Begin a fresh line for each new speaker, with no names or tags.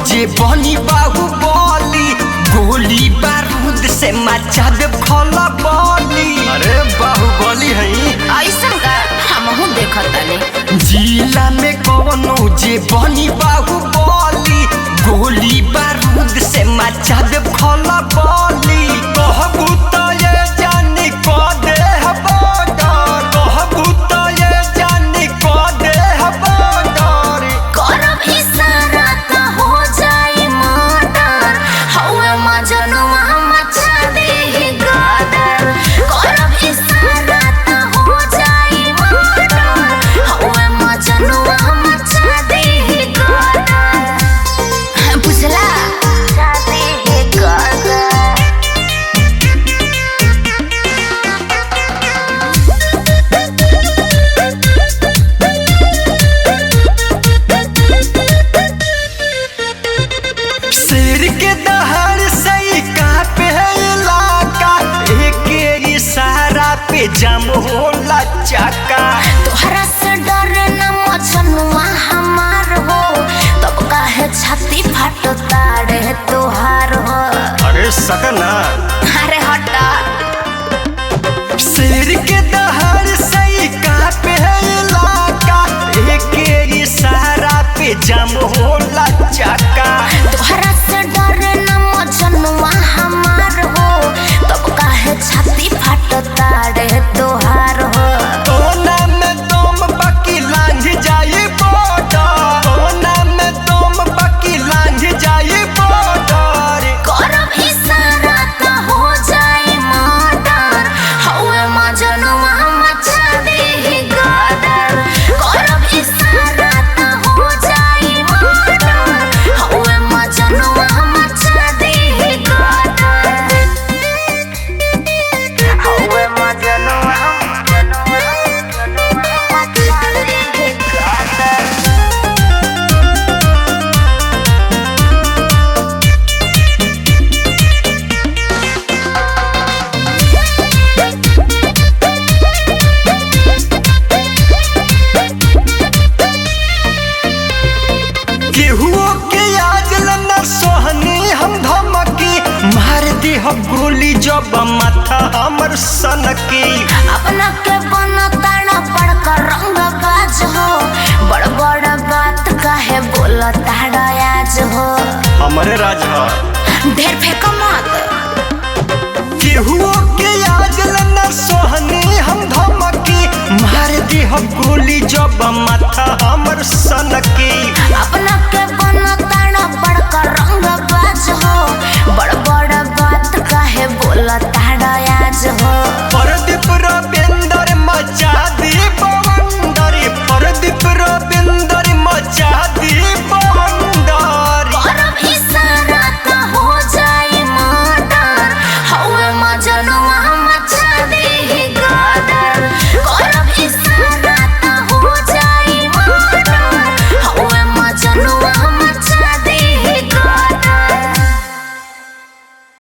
जे बनी बाहुबली, गोली बारूद से मचा देव खलबली। अरे बाहुबली है
ऐसा का हमहू देखत तानी।
जिला में कौनो जे बनी बाहुबली, गोली बारूद से मचा देव खलबली। कहबू तो ये जानी को दे बॉर्डर, कहबू तो ये जानी को दे बॉर्डर।
करब इशारा त हो जाई मर्डर, हौवे मजनुआ मचा देहि गदर। करब इशारा त हो जाई मर्डर, हौवे मजनुआ मचा देहि गदर। बुझला मचा देहि गदर।
शेर के दहाड़ से कांपे इलाका, एक इशारा पे जम होला चाका।
तोहरा से डरे न मजनुआ हमार हो, तब काहे छाती फटता रे तोहार हो।
अरे सकना
अरे हटा।
शेर के दहाड़ से कांपे इलाका, एक इशारा पे जम होला चाका।
तोहरा से डरे न मजनुआ हमार हो, तब काहे छाती फटता रे तोहार हो।
कोना में तुम बाकी लांघ जाई बॉर्डर, कोना में तुम बाकी लांघ जाई बॉर्डर।
करब इशारा त हो जाई मर्डर, हौवे मजनुआ मचा देहि गदर। करब इशारा त हो जाई मर्डर, हौवे मजनुआ मचा देहि गदर। हौवे मजनुआ मचा देहि गदर।
केहुओ के आज लना सोहनी हम धमकी, मार दी हम गोली जब माथा हमर सनकी।
अपना के बनताड़ा बड़का रंगबाज हो, बड़ बड़ बात काहे बोलताड़ा आज हो।
हमरे राज ह
ढेर फेंक मत।
केहुओ के आज लना सोहनी हम धमकी, मार दी हम गोली जब माथा हमर सनकी।
अपना के